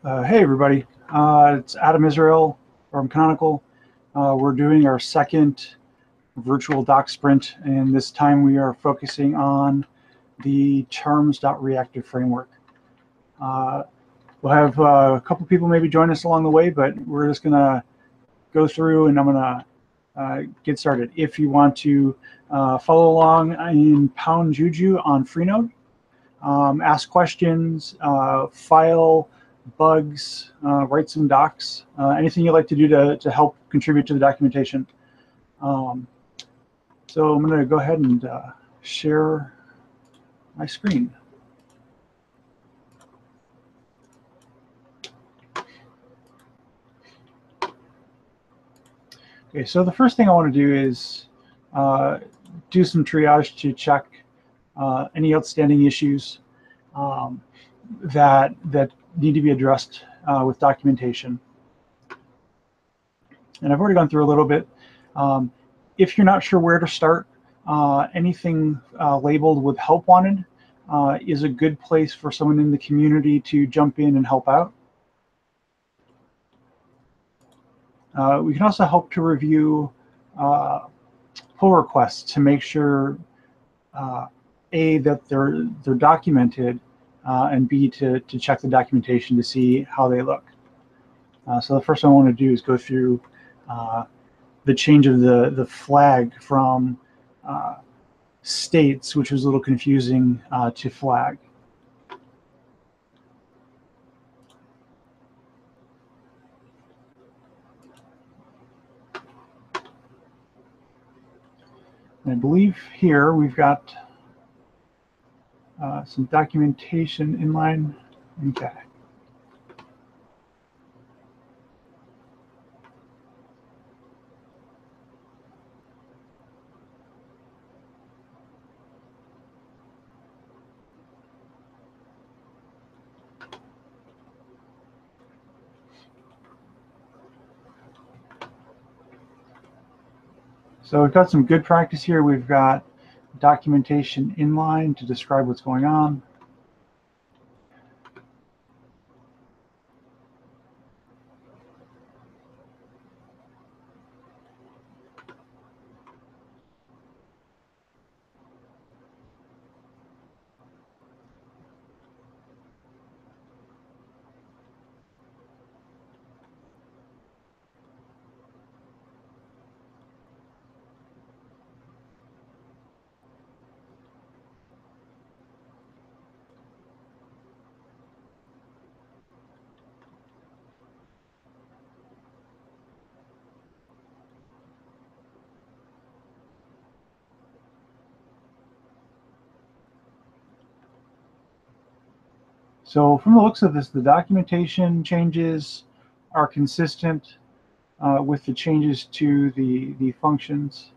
Hey everybody, it's Adam Israel from Canonical. We're doing our second virtual doc sprint, and this time we are focusing on the charms.reactive framework. We'll have a couple people maybe join us along the way, but we're just going to go through and I'm going to get started. If you want to follow along in pound Juju on Freenode, ask questions, file bugs, write some docs, anything you'd like to do to help contribute to the documentation. So I'm going to go ahead and share my screen. Okay, so the first thing I want to do is do some triage to check any outstanding issues that need to be addressed with documentation. And I've already gone through a little bit. If you're not sure where to start, anything labeled with help wanted is a good place for someone in the community to jump in and help out. We can also help to review pull requests to make sure A, that they're documented, and B, to check the documentation to see how they look. So the first thing I want to do is go through the change of the flag from states, which was a little confusing, to flag. And I believe here we've got some documentation inline. Okay. So we've got some good practice here. We've got documentation inline to describe what's going on. So from the looks of this, the documentation changes are consistent with the changes to the functions.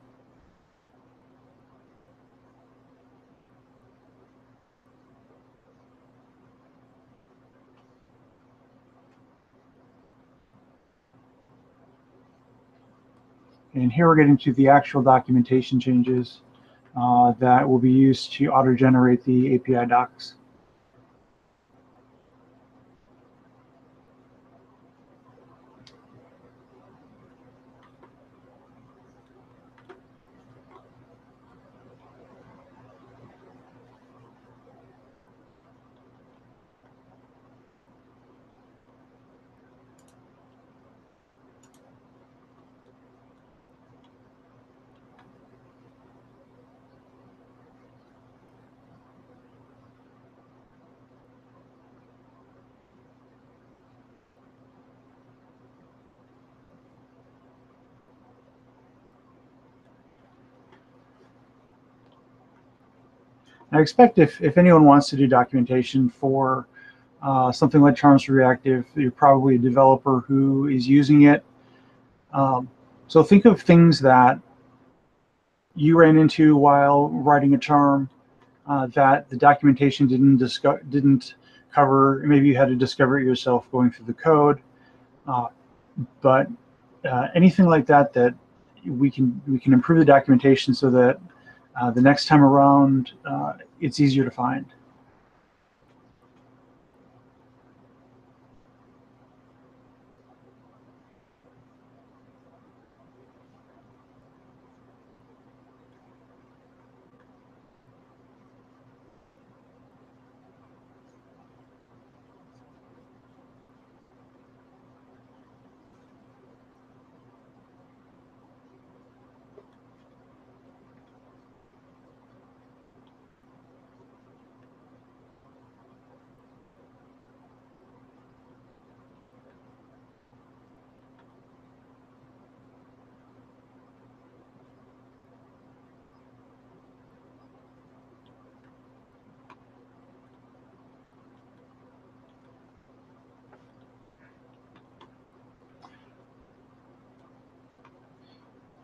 And here we're getting to the actual documentation changes that will be used to auto-generate the API docs. I expect if anyone wants to do documentation for something like charms.reactive, you're probably a developer who is using it. So think of things that you ran into while writing a charm that the documentation didn't cover. Maybe you had to discover it yourself going through the code, but anything like that that we can improve the documentation so that the next time around it's easier to find.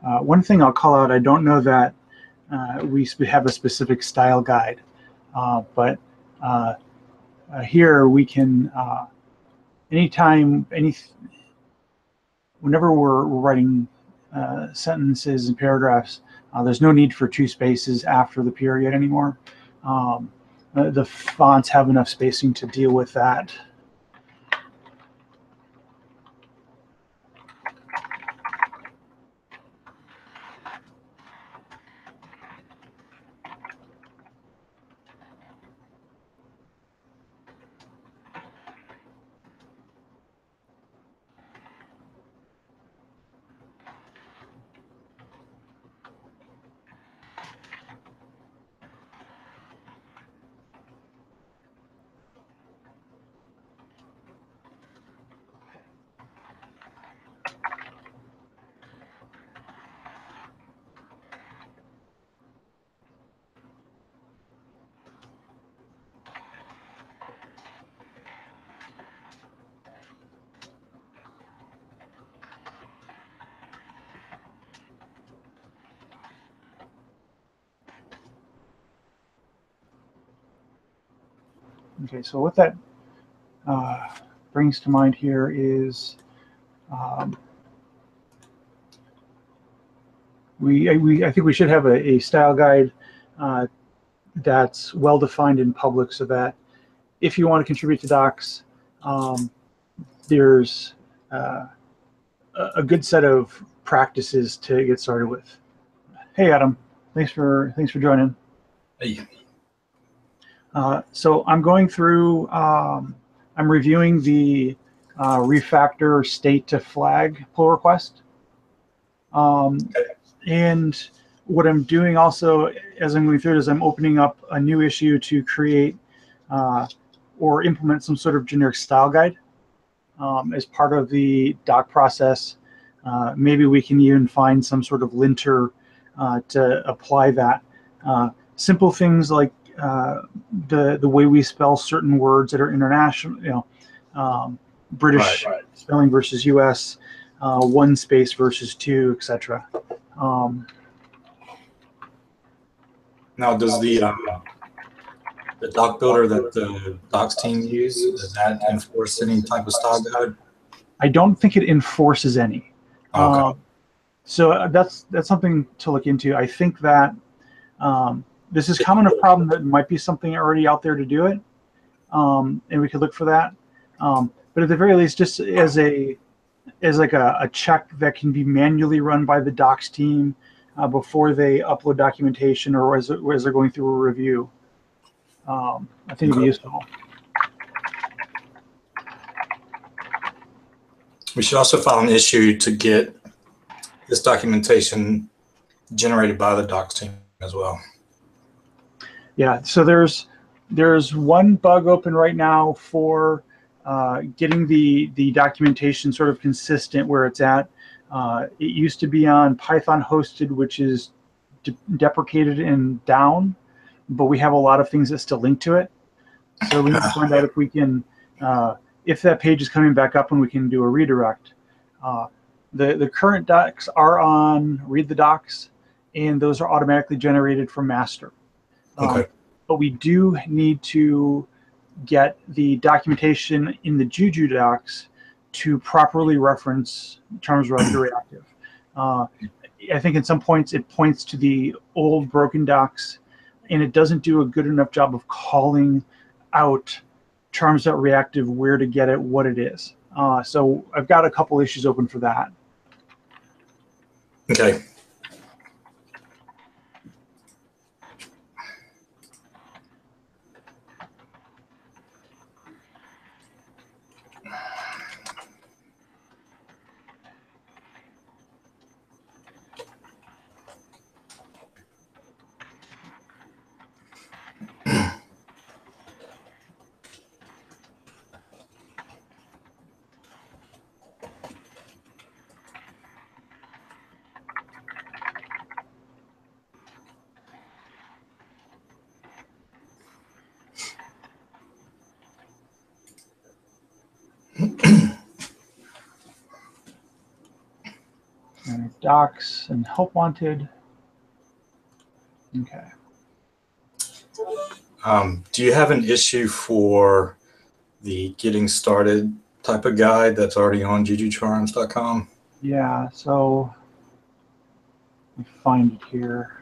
One thing I'll call out, I don't know that we have a specific style guide, but here we can, whenever we're writing sentences and paragraphs, there's no need for 2 spaces after the period anymore. The fonts have enough spacing to deal with that. Okay, so what that brings to mind here is I think we should have a style guide that's well defined in public, so that if you want to contribute to docs, there's a good set of practices to get started with. Hey, Adam, thanks for joining. Hey. So I'm going through. I'm reviewing the refactor state to flag pull request, and what I'm doing also as I'm going through it is I'm opening up a new issue to create or implement some sort of generic style guide as part of the doc process. Maybe we can even find some sort of linter to apply that. Simple things like the way we spell certain words that are international, British Right. spelling versus US, 1 space versus 2, etc. Now, does the doc builder that the docs team use, does that enforce any type of style guide? I don't think it enforces any. Okay. So that's something to look into. I think that this is common enough problem that might be something already out there to do it, and we could look for that. But at the very least, just as like a check that can be manually run by the docs team before they upload documentation or as they're going through a review, I think it'd be useful. We should also file an issue to get this documentation generated by the docs team as well. Yeah, so there's one bug open right now for getting the documentation sort of consistent where it's at. It used to be on Python hosted, which is deprecated and down, but we have a lot of things that still link to it. So we need to find out if we can, if that page is coming back up and we can do a redirect. The current docs are on Read the Docs, and those are automatically generated from master. Okay. But we do need to get the documentation in the Juju docs to properly reference charms.reactive. I think in some points it points to the old broken docs, and it doesn't do a good enough job of calling out charms.reactive, where to get it, what it is. So I've got a couple issues open for that. Okay. docs and help wanted. Okay. Do you have an issue for the getting started type of guide that's already on jujucharms.com? Yeah, so let me find it here.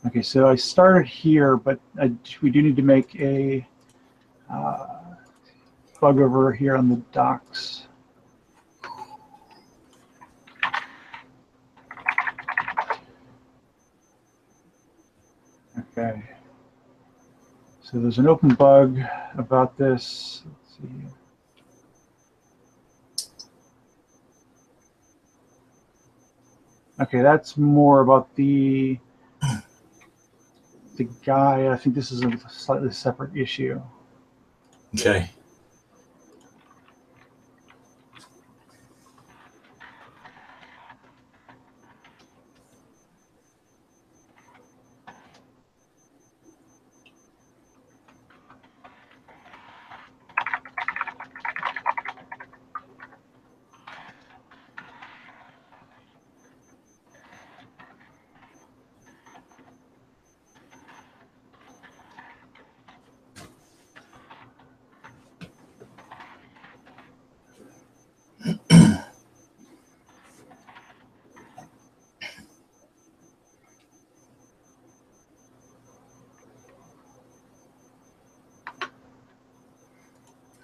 Okay, so I started here, but we do need to make a plug over here on the docs. Okay. So there's an open bug about this. Let's see. Okay, that's more about the guy. I think this is a slightly separate issue. Okay.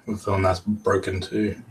The phone that's broken too.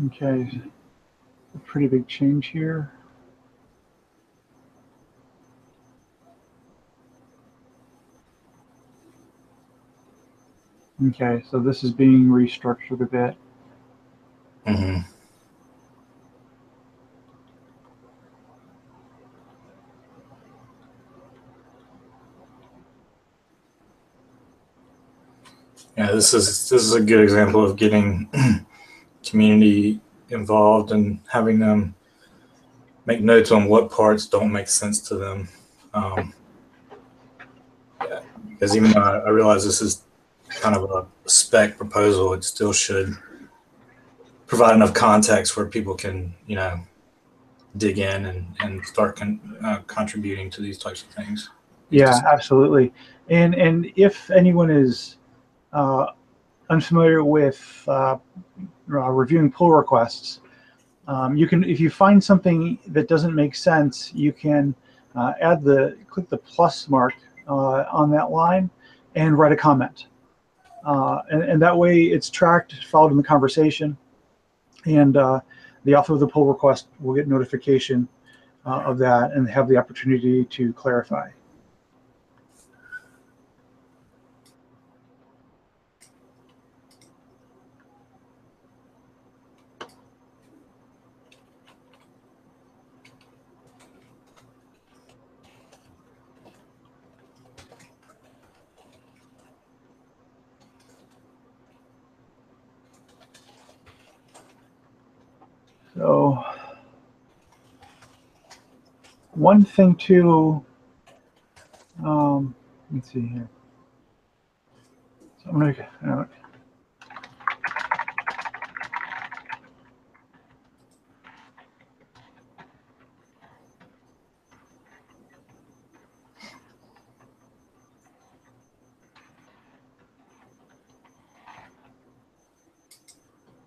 Okay, a pretty big change here. Okay, so this is being restructured a bit. Mm-hmm. Yeah, this is a good example of getting community involved and having them make notes on what parts don't make sense to them. Yeah, because even though I realize this is kind of a spec proposal, it still should provide enough context where people can, dig in and start contributing to these types of things. Yeah, absolutely. And if anyone is unfamiliar with reviewing pull requests, you can, if you find something that doesn't make sense, you can click the plus mark on that line and write a comment. And that way it's tracked, followed in the conversation, and the author of the pull request will get notification of that and have the opportunity to clarify. So one thing too, let's see here. So I'm gonna,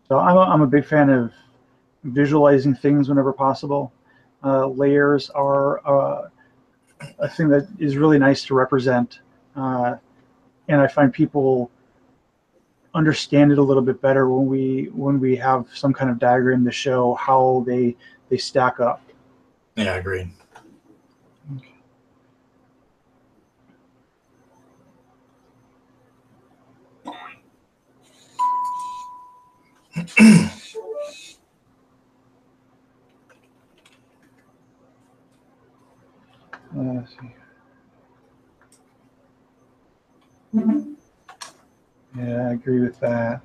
so I'm a big fan of visualizing things whenever possible. Layers are a thing that is really nice to represent, and I find people understand it a little bit better when we have some kind of diagram to show how they stack up. Yeah, I agree. Let's see. Yeah, I agree with that.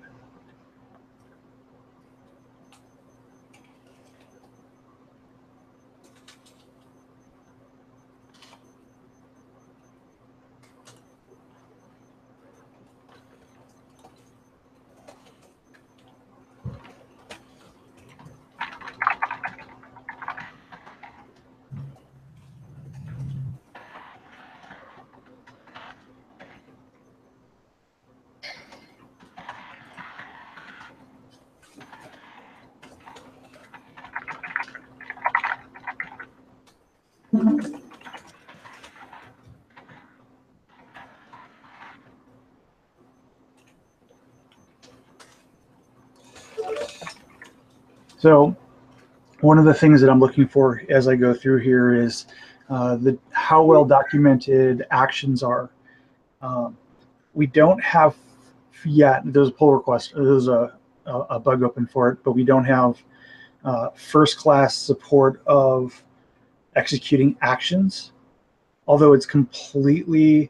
So one of the things that I'm looking for as I go through here is how well documented actions are. We don't have yet, there's a pull request, there's a bug open for it, but we don't have first class support of executing actions, although it's completely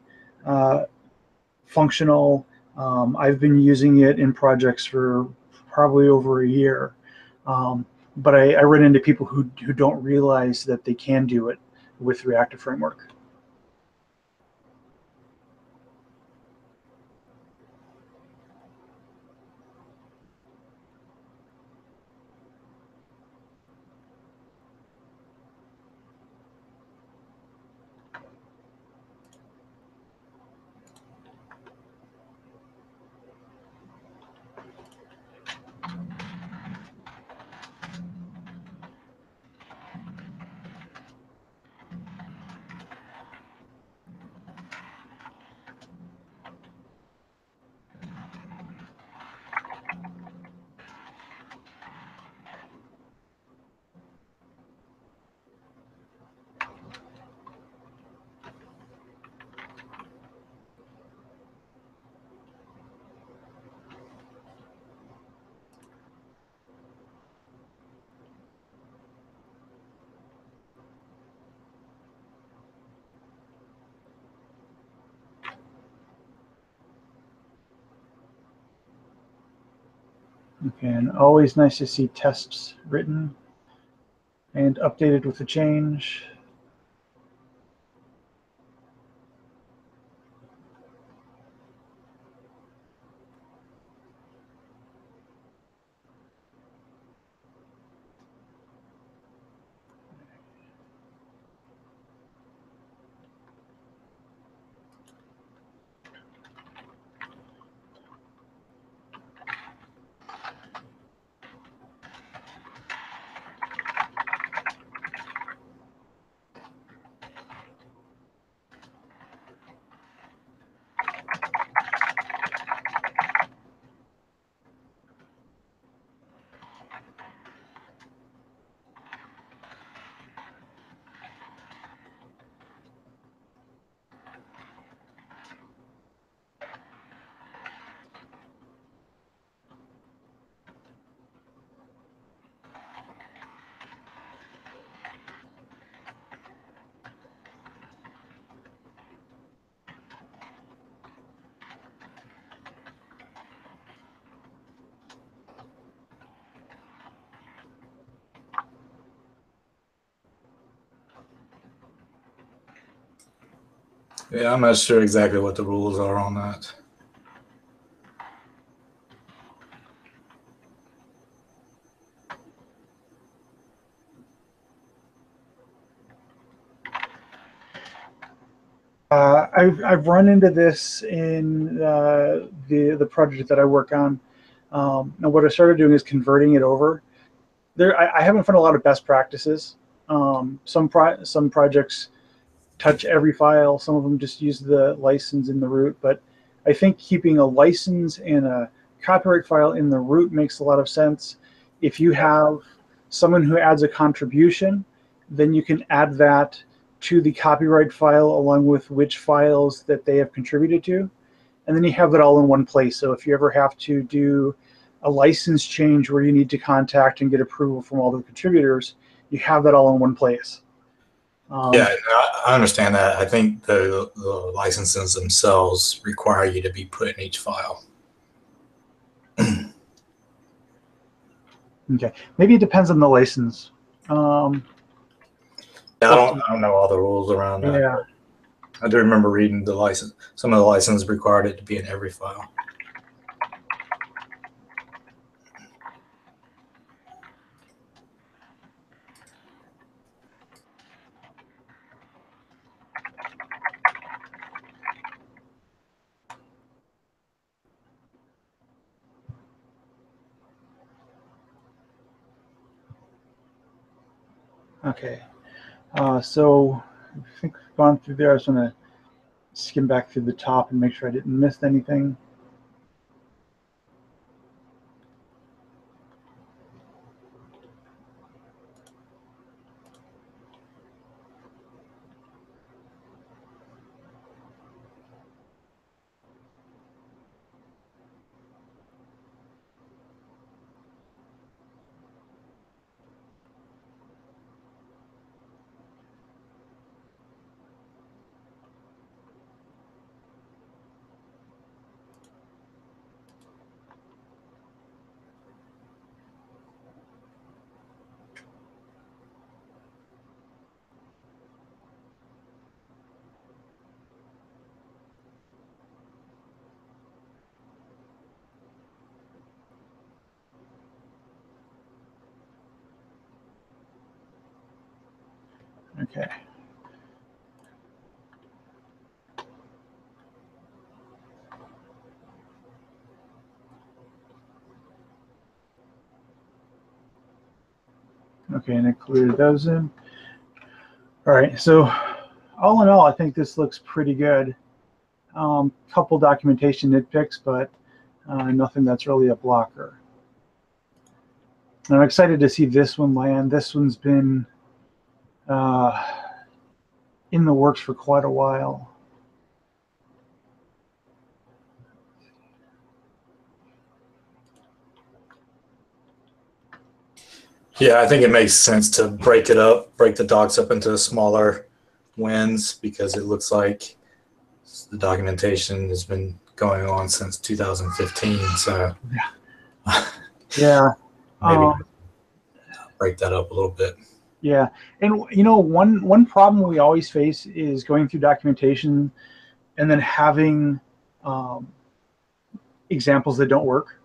functional. I've been using it in projects for probably over a year. But I run into people who don't realize that they can do it with Reactive Framework. Okay, and always nice to see tests written. and updated with the change. Yeah, I'm not sure exactly what the rules are on that. I've run into this in the project that I work on. And what I started doing is converting it over. I haven't found a lot of best practices. Some projects touch every file. Some of them just use the license in the root. But I think keeping a license and a copyright file in the root makes a lot of sense. If you have someone who adds a contribution, then you can add that to the copyright file along with which files that they have contributed to. And then you have it all in one place. So if you ever have to do a license change where you need to contact and get approval from all the contributors, you have that all in one place. Yeah, I understand that. I think the licenses themselves require you to be put in each file. Okay, maybe it depends on the license. Yeah, I don't know all the rules around that. Yeah. I do remember reading the license. Some of the licenses required it to be in every file. Okay. So I think we've gone through there. I just want to skim back through the top and make sure I didn't miss anything. Okay. Okay, and I cleared those in. All right, so all in all, I think this looks pretty good. Couple documentation nitpicks, but nothing that's really a blocker. And I'm excited to see this one land. This one's been in the works for quite a while. Yeah, I think it makes sense to break it up, break the docs up into smaller wins, because it looks like the documentation has been going on since 2015. So Yeah. maybe break that up a little bit. Yeah, and one problem we always face is going through documentation and then having um, examples that don't work.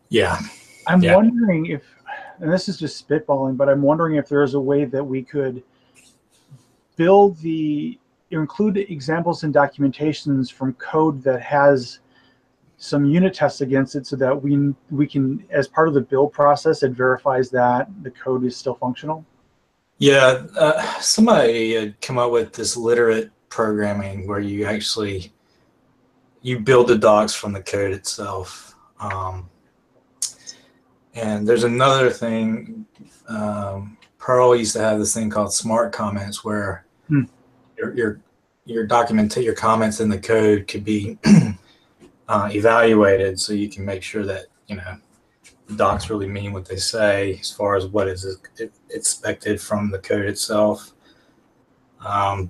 Yeah, I'm yeah, wondering if, and this is just spitballing, but I'm wondering if there's a way that we could build include examples and documentations from code that has some unit tests against it, so that we can, as part of the build process, it verifies that the code is still functional. yeah. Somebody had come up with this literate programming where you build the docs from the code itself. And there's another thing. Perl used to have this thing called smart comments, where Hmm. your comments in the code could be evaluated, so you can make sure that the docs really mean what they say as far as what is expected from the code itself.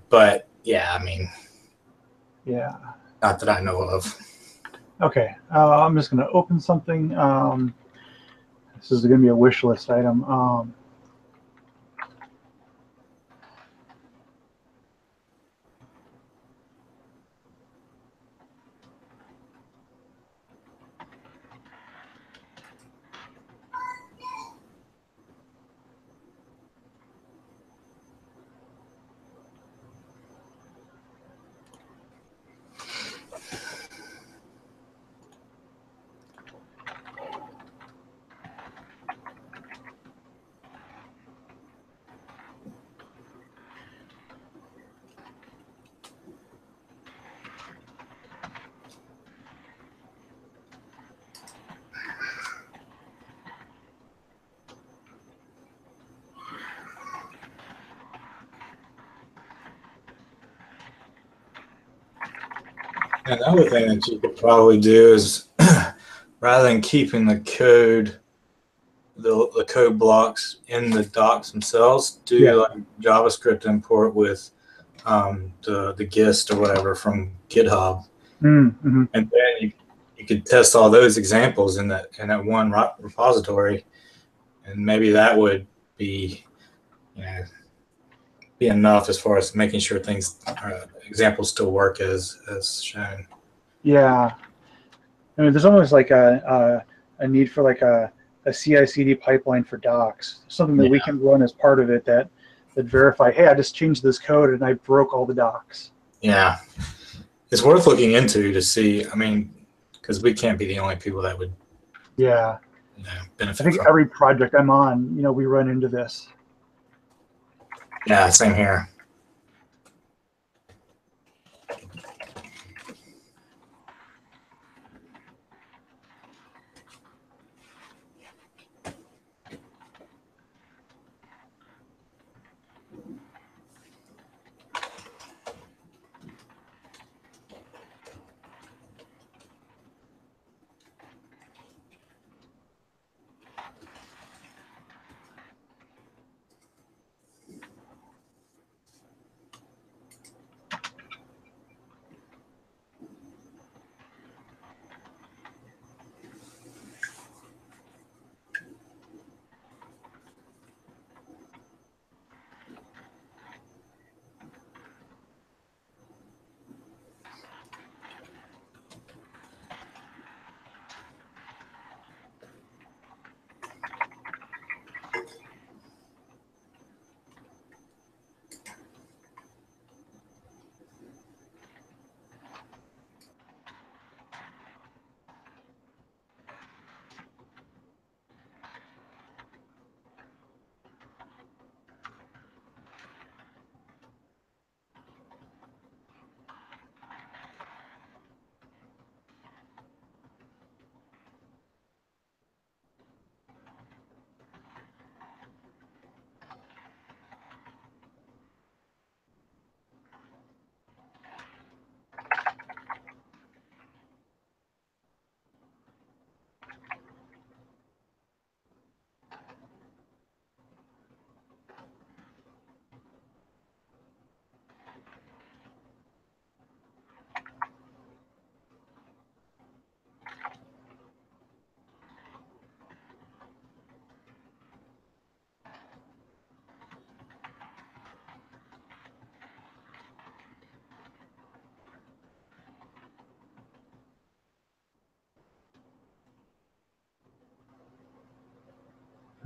But yeah, I mean, Yeah. not that I know of. Okay. I'm just going to open something. This is going to be a wish list item. Another thing that you could probably do is rather than keeping the code blocks in the docs themselves, Yeah. do like JavaScript import with the gist or whatever from GitHub, Mm-hmm. and then you could test all those examples in that one repository, and maybe that would be you know be enough as far as making sure things examples still work as shown. Yeah. I mean, there's almost like a need for like a CI/CD pipeline for docs, something that Yeah, we can run as part of it that verify, hey, I just changed this code and I broke all the docs. yeah, it's worth looking into to see. I mean, because we can't be the only people that would Yeah. I benefit think from it. every project I'm on, we run into this. Yeah, same here.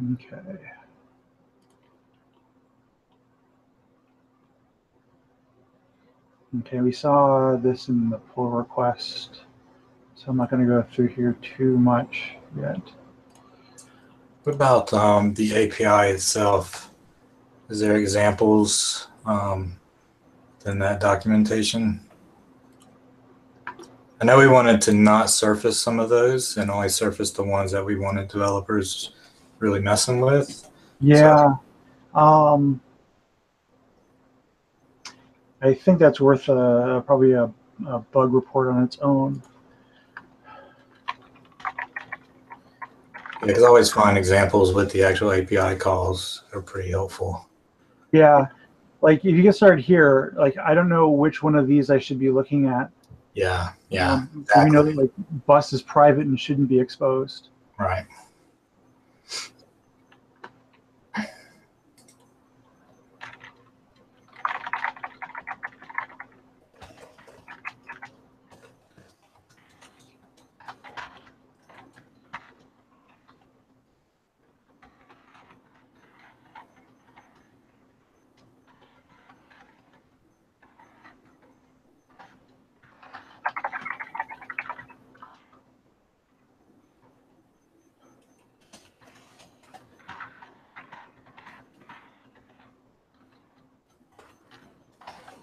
Okay. Okay, we saw this in the pull request, so I'm not going to go through here too much yet. What about the API itself? Is there examples in that documentation? I know we wanted to not surface some of those and only surface the ones that we wanted developers really messing with. Yeah. So, I think that's worth probably a bug report on its own. Yeah, because I always find examples with the actual API calls are pretty helpful. Yeah, like if you get started here, like I don't know which one of these I should be looking at. Yeah, yeah, Do we know exactly. that like bus is private and shouldn't be exposed? Right.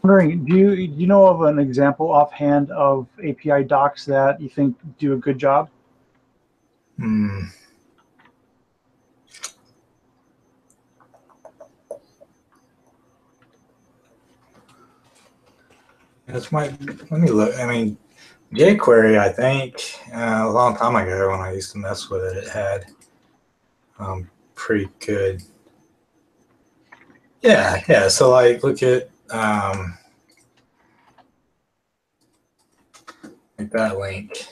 Wondering, do you know of an example offhand of API docs that you think do a good job? Hmm. That's my. Let me look. I mean, jQuery, I think a long time ago when I used to mess with it, it had pretty good. Yeah, yeah. So like, look at like that link.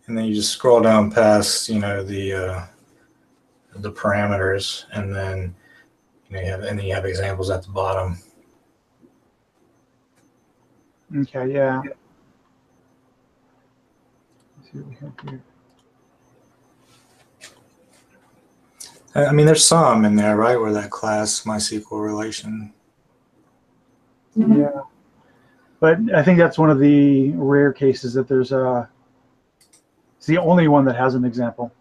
And then you just scroll down past, the parameters, and then you have examples at the bottom. Okay, yeah. Let's see what we have here. I mean, there's some in there, right, where that class MySQL relation. Yeah, but I think that's one of the rare cases that there's a. It's the only one that has an example.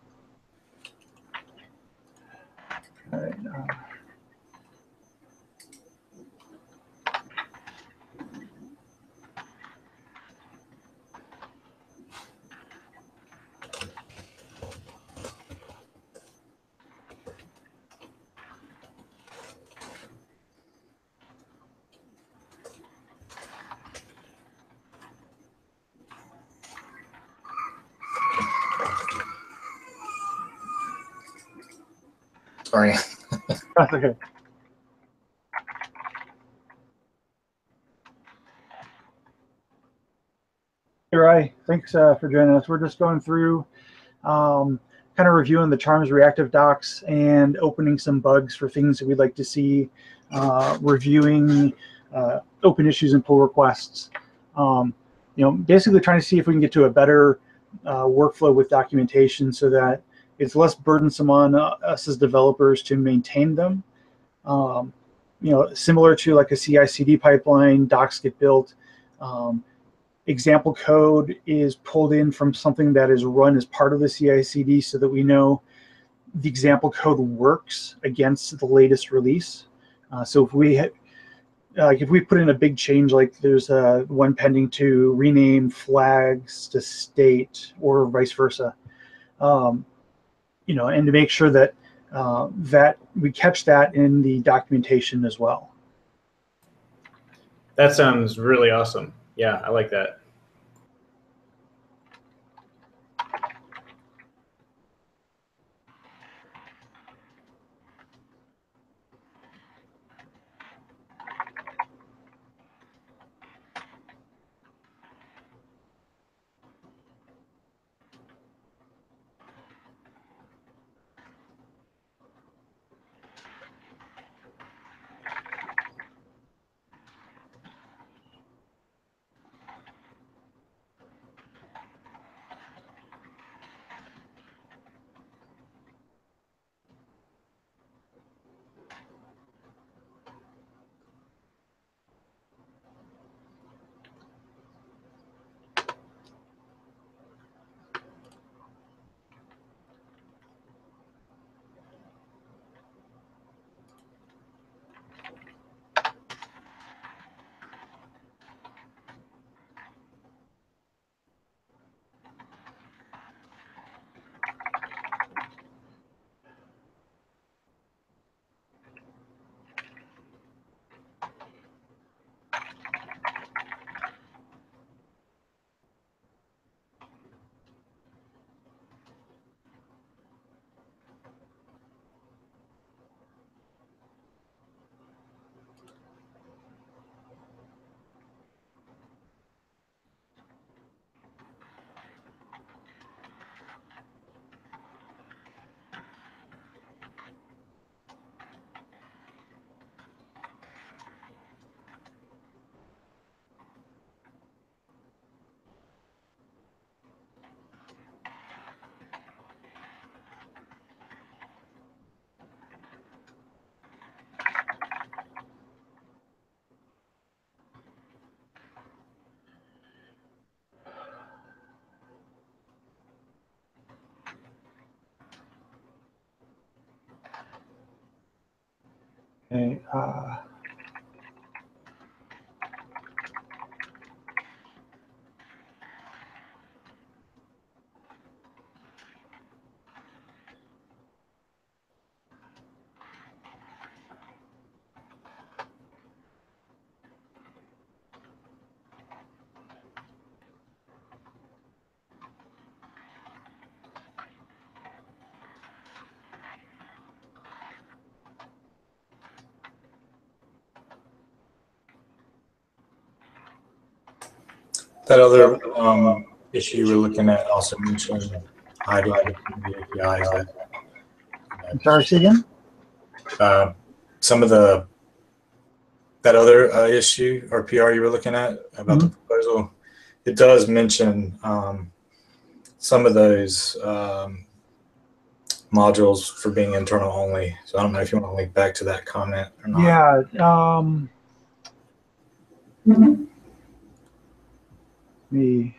All right. Sorry. That's okay. Hey, Rai, thanks for joining us. We're just going through kind of reviewing the charms reactive docs and opening some bugs for things that we'd like to see, reviewing open issues and pull requests. Basically trying to see if we can get to a better workflow with documentation so that it's less burdensome on us as developers to maintain them. Similar to like a CI/CD pipeline, docs get built. Example code is pulled in from something that is run as part of the CI/CD so that we know the example code works against the latest release. So if we put in a big change, like there's one pending to rename flags to state or vice versa, and to make sure that that we catch that in the documentation as well. That sounds really awesome. Yeah, I like that. Okay, That other issue we're looking at also mentioned idling the APIs that I'm sorry, say again? some of that other issue or PR you were looking at about the proposal, it does mention some of those modules for being internal only. So I don't know if you want to link back to that comment or not. Yeah. Me.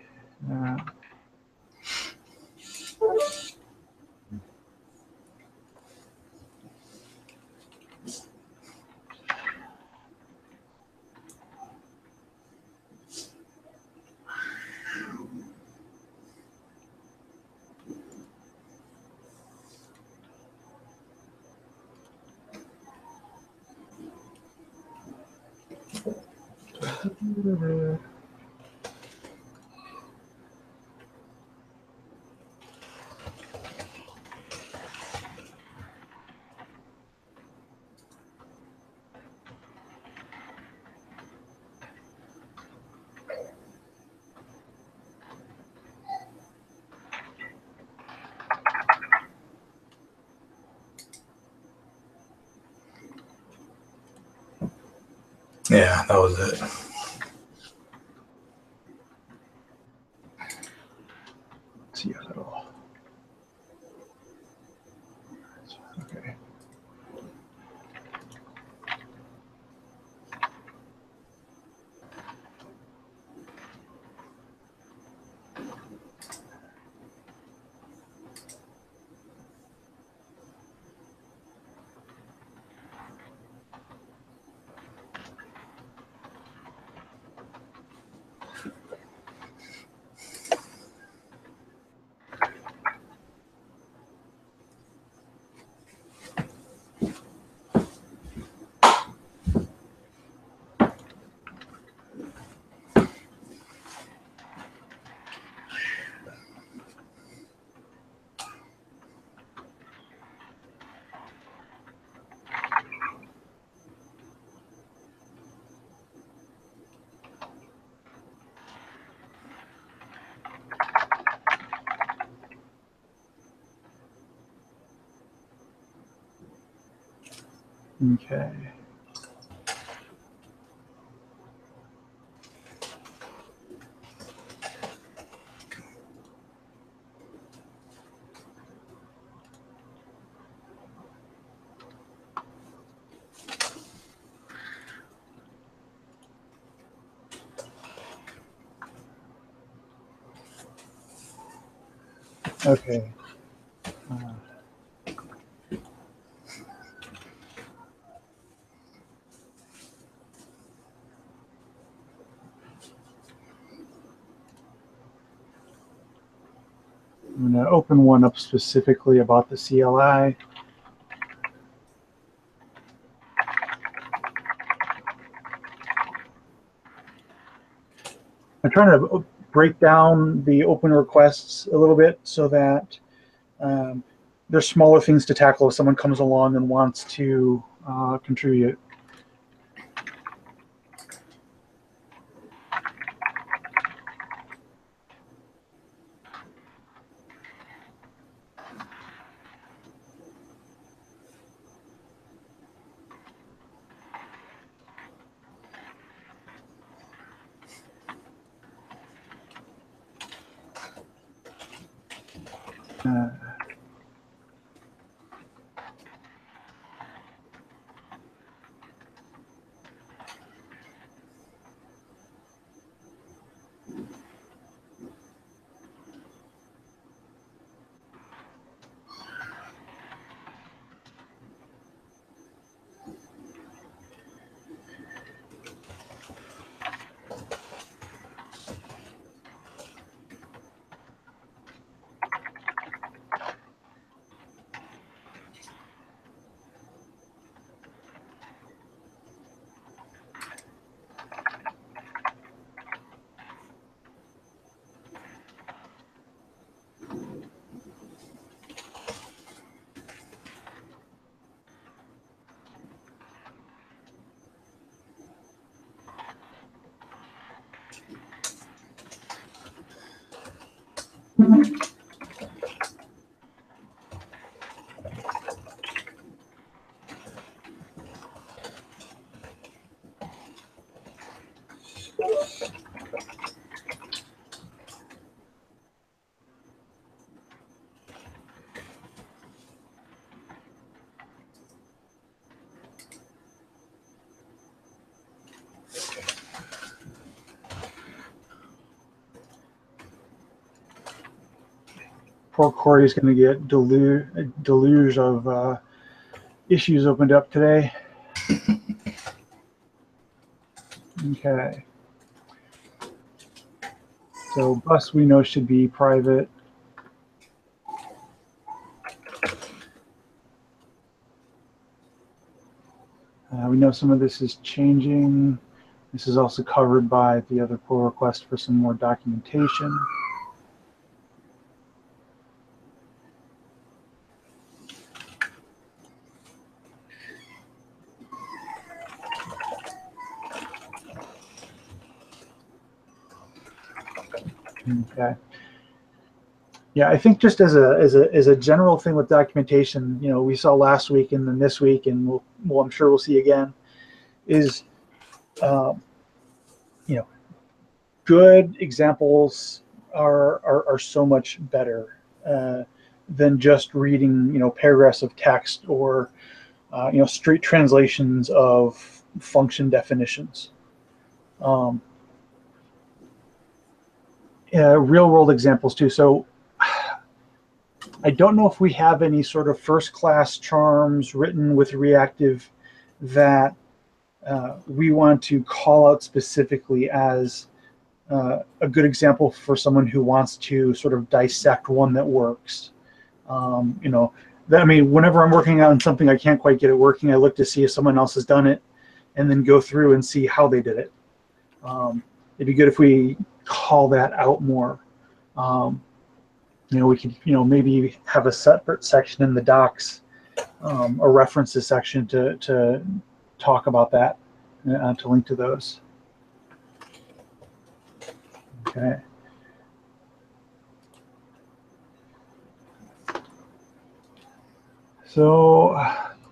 Yeah, that was it. Let's see if it'll. Okay. Okay. Okay. I'm going to open one up specifically about the CLI. I'm trying to break down the open requests a little bit so that there's smaller things to tackle if someone comes along and wants to contribute. Poor Corey's going to get deluge of issues opened up today. Okay. So bus we know should be private. We know some of this is changing. This is also covered by the other pull request for some more documentation. Okay. Yeah, I think just as a general thing with documentation, you know, we saw last week and then this week, and I'm sure we'll see again, is you know, good examples are so much better than just reading, you know, paragraphs of text or you know, straight translations of function definitions. Real world examples too. So I don't know if we have any sort of first class charms written with reactive that we want to call out specifically as a good example for someone who wants to sort of dissect one that works. You know, I mean, whenever I'm working on something I can't quite get it working, I look to see if someone else has done it and then go through and see how they did it. It'd be good if we call that out more. You know, we could, you know, maybe have a separate section in the docs, a references section to talk about that, to link to those. Okay. So,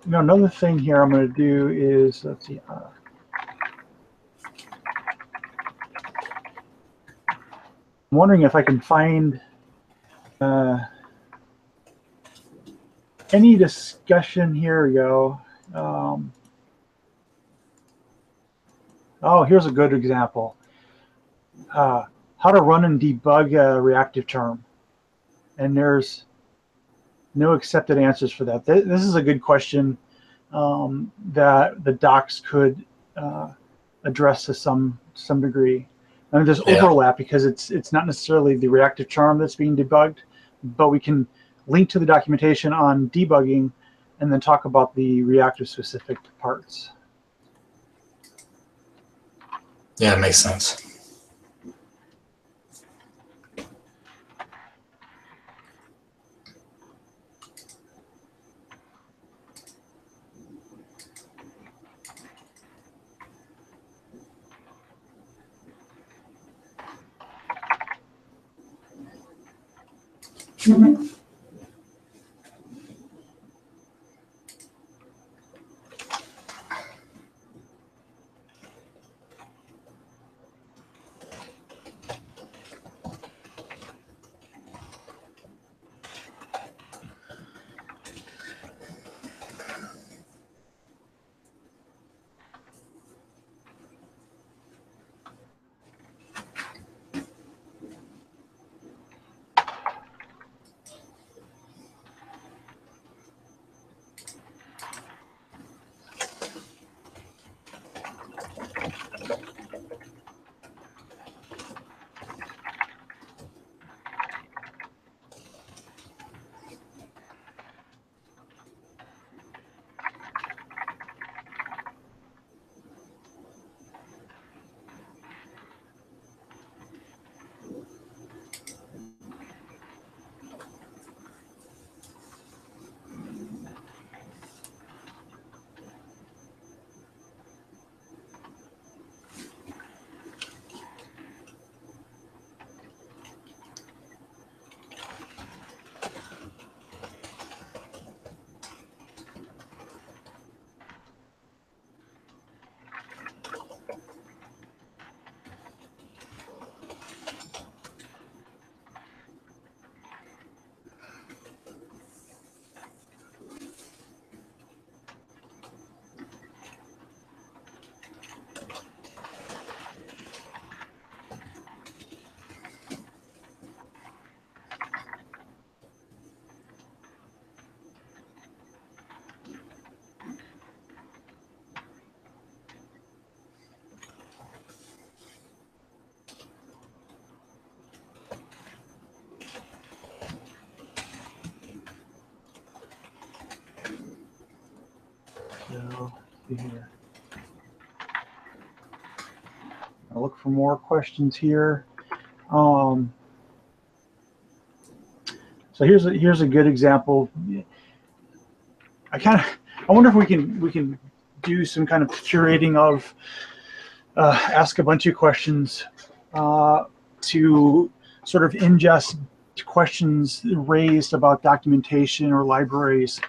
you know, another thing here I'm going to do is, let's see. I'm wondering if I can find any discussion. Here we go. Oh, here's a good example. How to run and debug a reactive term. And there's no accepted answers for that. This is a good question that the docs could address to some degree. I mean, there's overlap because it's not necessarily the reactive charm that's being debugged, but we can link to the documentation on debugging and then talk about the reactive specific parts. Yeah, it makes sense. see here. I'll look for more questions here. So here's a good example. I wonder if we can do some kind of curating of ask a bunch of questions to sort of ingest questions raised about documentation or libraries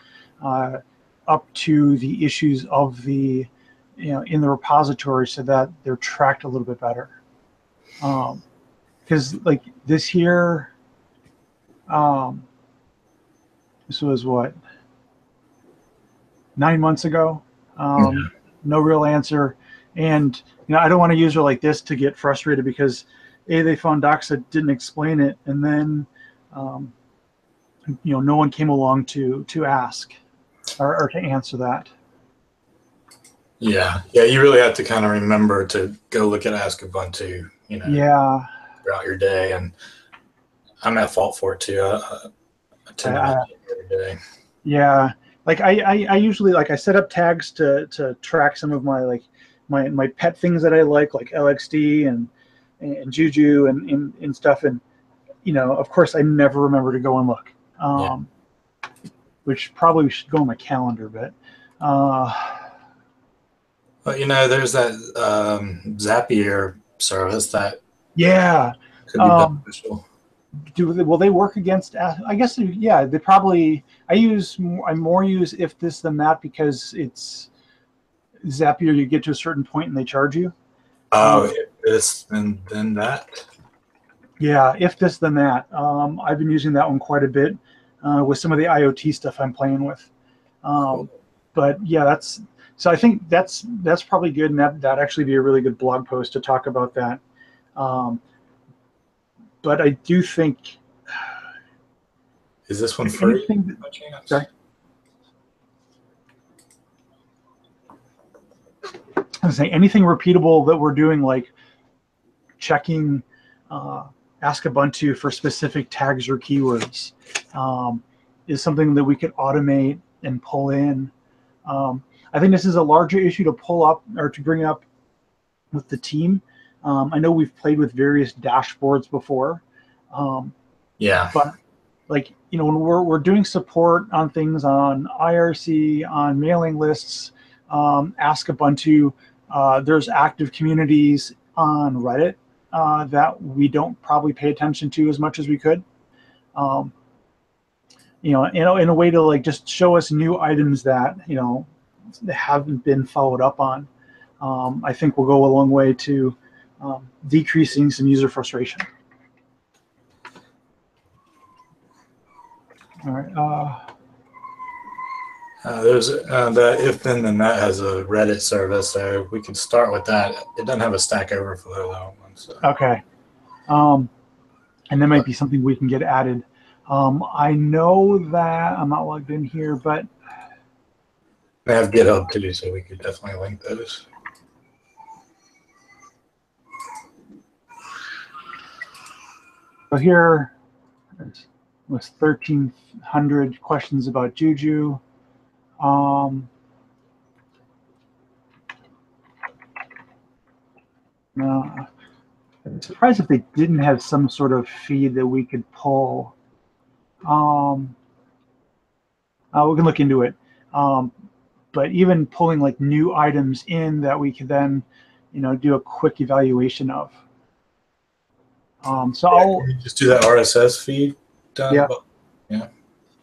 up to the issues of the in the repository, so that they're tracked a little bit better. Because like this here, this was what, 9 months ago. No real answer, and I don't want a user like this to get frustrated because they found docs that didn't explain it, and then no one came along to ask or to answer that. Yeah, you really have to kind of remember to go look at Ask Ubuntu, throughout your day, and I'm at fault for it too. I tend to not do it every day. Yeah, like I usually, like, I set up tags to track some of my my pet things that I like LXD and Juju and stuff, and of course I never remember to go and look, which probably should go on my calendar, but there's that Zapier service that could be beneficial. Will they work against? I guess they probably. I more use if this then that because it's Zapier. You get to a certain point and they charge you. If this and then that. Yeah, if this then that. I've been using that one quite a bit with some of the IoT stuff I'm playing with. But yeah, so I think that's probably good, and that'd actually be a really good blog post to talk about that. But I do think. Is this one free? Sorry. I was saying anything repeatable that we're doing, like checking Ask Ubuntu for specific tags or keywords, is something that we could automate and pull in. I think this is a larger issue to pull up or to bring up with the team. I know we've played with various dashboards before. But when we're doing support on things on IRC, on mailing lists, Ask Ubuntu, there's active communities on Reddit that we don't probably pay attention to as much as we could. In a way to just show us new items that that haven't been followed up on. I think will go a long way to decreasing some user frustration. All right. There's that if then that has a Reddit service, so we could start with that. It doesn't have a Stack Overflow though. So. Okay. And that might be something we can get added. I know that I'm not logged in here, but they have GitHub too, so we could definitely link those. So here was 1,300 questions about Juju. No, I'm surprised if they didn't have some sort of feed that we could pull. We can look into it. But even pulling new items in that we could then, do a quick evaluation of. So I'll just do that RSS feed. Yeah.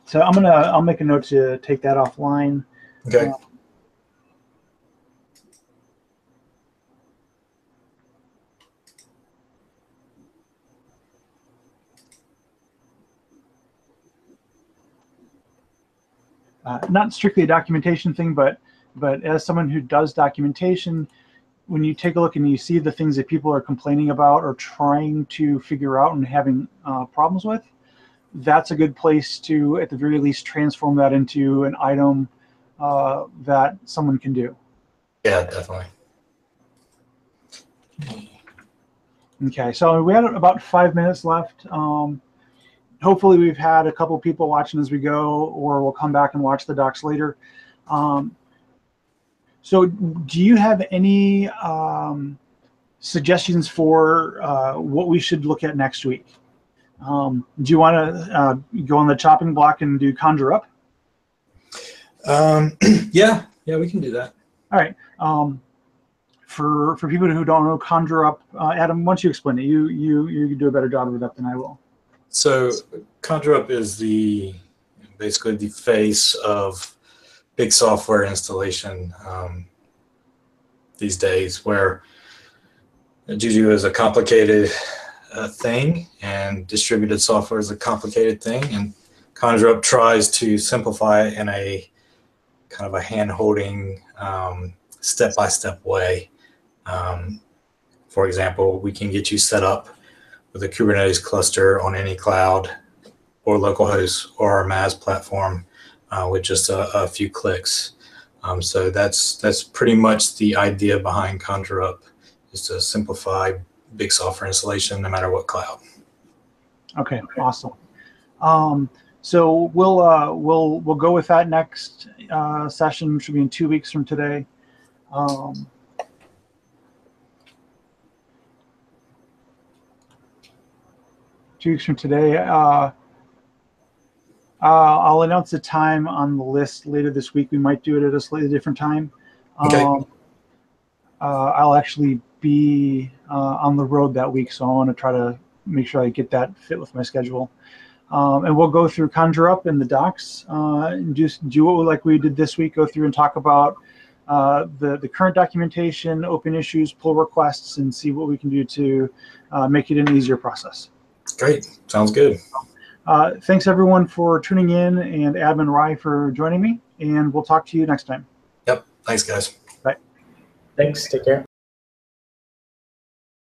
So I'll make a note to take that offline. Okay. Not strictly a documentation thing, but as someone who does documentation, when you take a look and you see the things that people are complaining about or trying to figure out and having problems with, that's a good place to, at the very least, transform that into an item that someone can do. Yeah, definitely. Okay, so we had about 5 minutes left. Hopefully we've had a couple people watching as we go, or we'll come back and watch the docs later. So do you have any suggestions for what we should look at next week? Do you want to go on the chopping block and do Conjure Up? Yeah, we can do that. All right. For people who don't know Conjure Up, Adam, why don't you explain it? You do a better job of that than I will. So Conjure Up is basically the face of big software installation these days, where Juju is a complicated thing and distributed software is a complicated thing, and Conjure Up tries to simplify it in a kind of a hand-holding, step-by-step way. For example, we can get you set up with a Kubernetes cluster on any cloud or localhost or our MAS platform with just a few clicks. So that's pretty much the idea behind Conjure Up, is to simplify big software installation no matter what cloud. Okay, awesome. So we'll go with that next session, which will be in 2 weeks from today. 2 weeks from today. I'll announce the time on the list later this week. We might do it at a slightly different time. Okay. I'll actually be on the road that week, so I want to try to make sure I get that fit with my schedule. And we'll go through Conjure Up in the docs and do what like we did this week, go through and talk about the current documentation, open issues, pull requests, and see what we can do to make it an easier process. Great. Sounds good. Thanks, everyone, for tuning in, and Admin Rye for joining me, and we'll talk to you next time. Yep. Thanks, guys. Bye. Thanks. Take care.